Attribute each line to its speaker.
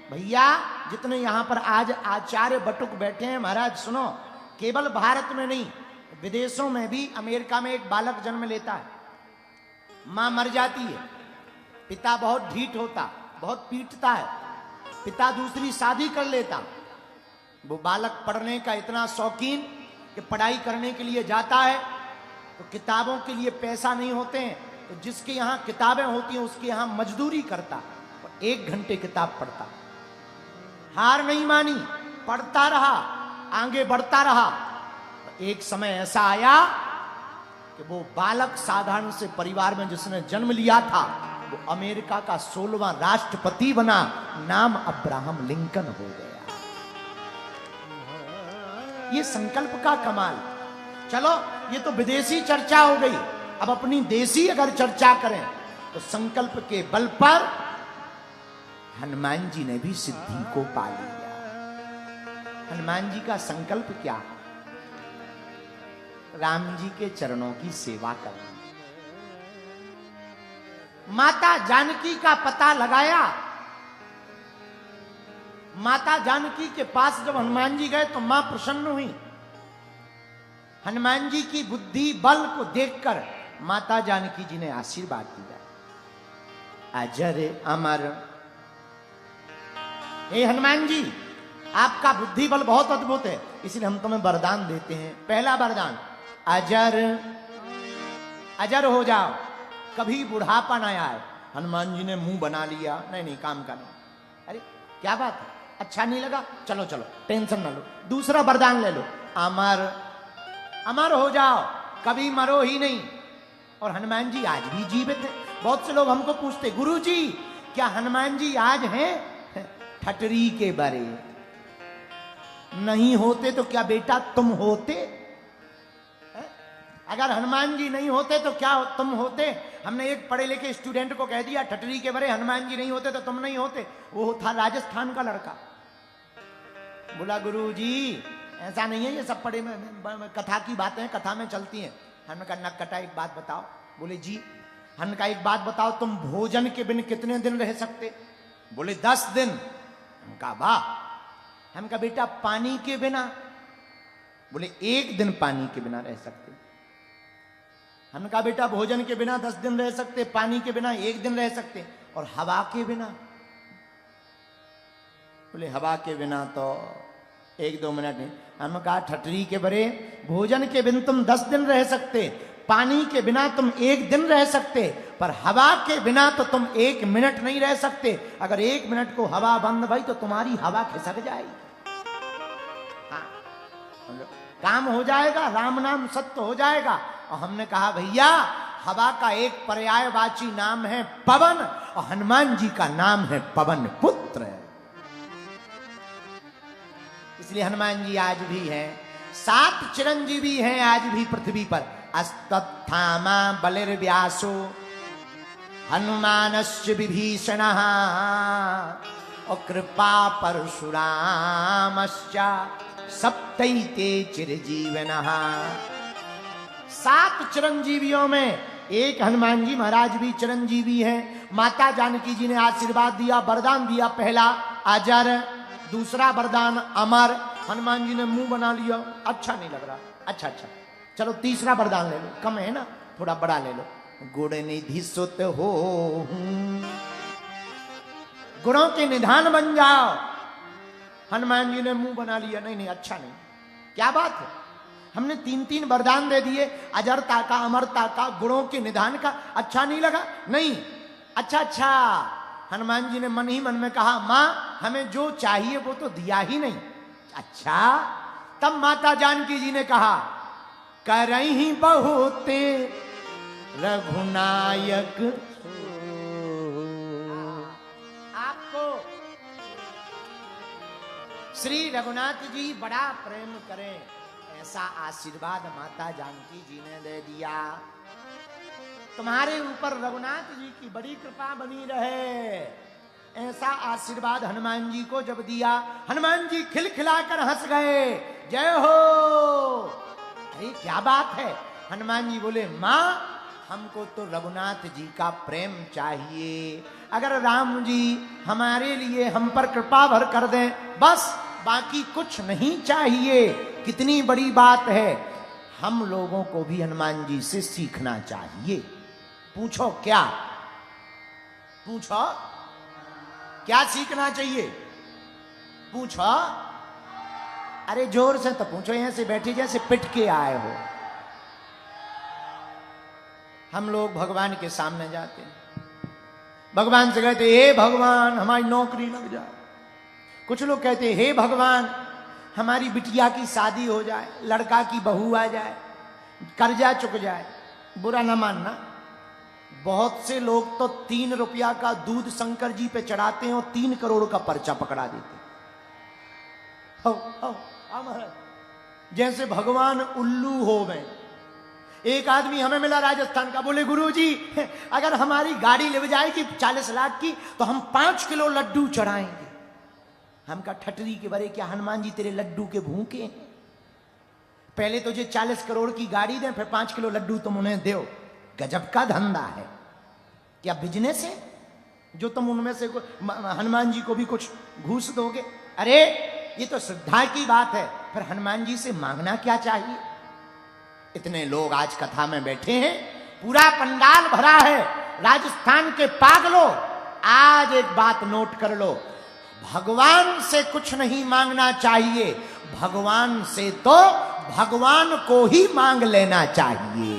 Speaker 1: भैया जितने यहां पर आज आचार्य बटुक बैठे हैं, महाराज सुनो, केवल भारत में नहीं, विदेशों में भी, अमेरिका में एक बालक जन्म लेता है, मां मर जाती है, पिता बहुत ढीठ होता, बहुत पीटता है, पिता दूसरी शादी कर लेता, वो बालक पढ़ने का इतना शौकीन कि पढ़ाई करने के लिए जाता है तो किताबों के लिए पैसा नहीं होते हैं, तो जिसके यहां किताबें होती हैं उसके यहां मजदूरी करता और 1 घंटे किताब पढ़ता। हार नहीं मानी, पढ़ता रहा, आगे बढ़ता रहा। तो एक समय ऐसा आया कि वो बालक साधारण से परिवार में जिसने जन्म लिया था वो अमेरिका का 16वां राष्ट्रपति बना, नाम अब्राहम लिंकन हो गया। ये संकल्प का कमाल। चलो ये तो विदेशी चर्चा हो गई, अब अपनी देसी अगर चर्चा करें तो संकल्प के बल पर हनुमान जी ने भी सिद्धि को पा लिया। हनुमान जी का संकल्प क्या? राम जी के चरणों की सेवा करना। माता जानकी का पता लगाया। माता जानकी के पास जब हनुमान जी गए तो मां प्रसन्न हुई। हनुमान जी की बुद्धि बल को देखकर माता जानकी जी ने आशीर्वाद दिया, अजर अमर। हे हनुमान जी, आपका बुद्धि बल बहुत अद्भुत है, इसलिए हम तुम्हें वरदान देते हैं। पहला वरदान, अजर अजर हो जाओ, कभी बुढ़ापा ना आए। हनुमान जी ने मुंह बना लिया, नहीं नहीं काम का नहीं। अरे क्या बात है, अच्छा नहीं लगा, चलो चलो टेंशन ना लो, दूसरा वरदान ले लो, अमर अमर हो जाओ, कभी मरो ही नहीं। और हनुमान जी आज भी जीवित है। बहुत से लोग हमको पूछते, गुरु जी क्या हनुमान जी आज हैं? ठटरी के बरे नहीं होते तो क्या बेटा तुम होते? अगर हनुमान जी नहीं होते तो क्या तुम होते? हमने एक पढ़े लिखे स्टूडेंट को कह दिया, ठटरी के बरे हनुमान जी नहीं होते तो तुम नहीं होते। वो था राजस्थान का लड़का। बोला गुरु जी ऐसा नहीं है, ये सब पढ़े में कथा की बातें कथा में चलती हैं। हमने कहा नक कटा, एक बात बताओ। बोले जी। हमने कहा एक बात बताओ, तुम भोजन के बिन कितने दिन रह सकते? बोले 10 दिन। हम कहा वाह। हम कहा बेटा पानी के बिना? बोले 1 दिन पानी के बिना रह सकते। हमने कहा बेटा भोजन के बिना 10 दिन रह सकते, पानी के बिना 1 दिन रह सकते, और हवा के बिना? बोले हवा के बिना तो 1-2 मिनट नहीं। हमने कहा ठटरी के बरे, भोजन के बिन तुम 10 दिन रह सकते, पानी के बिना तुम 1 दिन रह सकते, पर हवा के बिना तो तुम 1 मिनट नहीं रह सकते। अगर 1 मिनट को हवा बंद भई तो तुम्हारी हवा खिसक जाएगी। हाँ, काम हो जाएगा, राम नाम सत्य हो जाएगा। और हमने कहा भैया हवा का एक पर्यायवाची नाम है पवन, और हनुमान जी का नाम है पवन पुत्र। इसलिए हनुमान जी आज भी हैं। 7 चिरंजीवी हैं आज भी पृथ्वी पर। अस्तत्थामा बलिर्व्यासो हनुमानश्च विभीषणः और कृपा परशुरामश्च सप्तैते चिरजीवनः। 7 चिरंजीवियों में एक हनुमान जी महाराज भी चिरंजीवी हैं। माता जानकी जी ने आशीर्वाद दिया, वरदान दिया। पहला अजर, दूसरा वरदान अमर। हनुमान जी ने मुंह बना लिया, अच्छा नहीं लग रहा, अच्छा अच्छा चलो तीसरा वरदान ले लो, कम है ना, थोड़ा बड़ा ले लो, गुण निधि सुत हो, गुणों के निधान बन जाओ। हनुमान जी ने मुंह बना लिया, नहीं नहीं अच्छा नहीं। क्या बात है, हमने 3-3 वरदान दे दिए, अजरता का, अमरता का, गुणों के निधान का, अच्छा नहीं लगा? नहीं, अच्छा अच्छा। हनुमान जी ने मन ही मन में कहा मां हमें जो चाहिए वो तो दिया ही नहीं। अच्छा, तब माता जानकी जी ने कहा करही बहुते रघुनायक। आपको श्री रघुनाथ जी बड़ा प्रेम करें, ऐसा आशीर्वाद माता जानकी जी ने दे दिया। तुम्हारे ऊपर रघुनाथ जी की बड़ी कृपा बनी रहे, ऐसा आशीर्वाद हनुमान जी को जब दिया, हनुमान जी खिलखिलाकर हंस गए, जय हो। अरे क्या बात है। हनुमान जी बोले मां हमको तो रघुनाथ जी का प्रेम चाहिए। अगर राम जी हमारे लिए हम पर कृपा भर कर दें, बस बाकी कुछ नहीं चाहिए। कितनी बड़ी बात है। हम लोगों को भी हनुमान जी से सीखना चाहिए। पूछो क्या? पूछो क्या सीखना चाहिए? पूछो। अरे जोर से तो पूछो, यहां से बैठे जैसे पिट के आए हो। हम लोग भगवान के सामने जाते हैं, भगवान से कहते हे भगवान हमारी नौकरी लग जाए। कुछ लोग कहते हे भगवान हमारी बिटिया की शादी हो जाए, लड़का की बहू आ जाए, कर्जा चुक जाए। बुरा ना मानना, बहुत से लोग तो 3 रुपया का दूध शंकर जी पे चढ़ाते हैं और 3 करोड़ का पर्चा पकड़ा देते हैं। जैसे भगवान उल्लू हो गए। एक आदमी हमें मिला राजस्थान का, बोले गुरुजी अगर हमारी गाड़ी ले जाएगी 40 लाख की तो हम 5 किलो लड्डू चढ़ाएंगे। हम कहा ठटरी के बरे, क्या हनुमान जी तेरे लड्डू के भूखे हैं? पहले तुझे 40 करोड़ की गाड़ी दें, फिर 5 किलो लड्डू तुम उन्हें दो। गजब का धंधा है। क्या बिजनेस है जो तुम उनमें से हनुमान जी को भी कुछ घूस दोगे? अरे ये तो श्रद्धा की बात है, फिर हनुमान जी से मांगना क्या चाहिए? इतने लोग आज कथा में बैठे हैं, पूरा पंडाल भरा है। राजस्थान के पागलों, आज एक बात नोट कर लो, भगवान से कुछ नहीं मांगना चाहिए, भगवान से तो भगवान को ही मांग लेना चाहिए।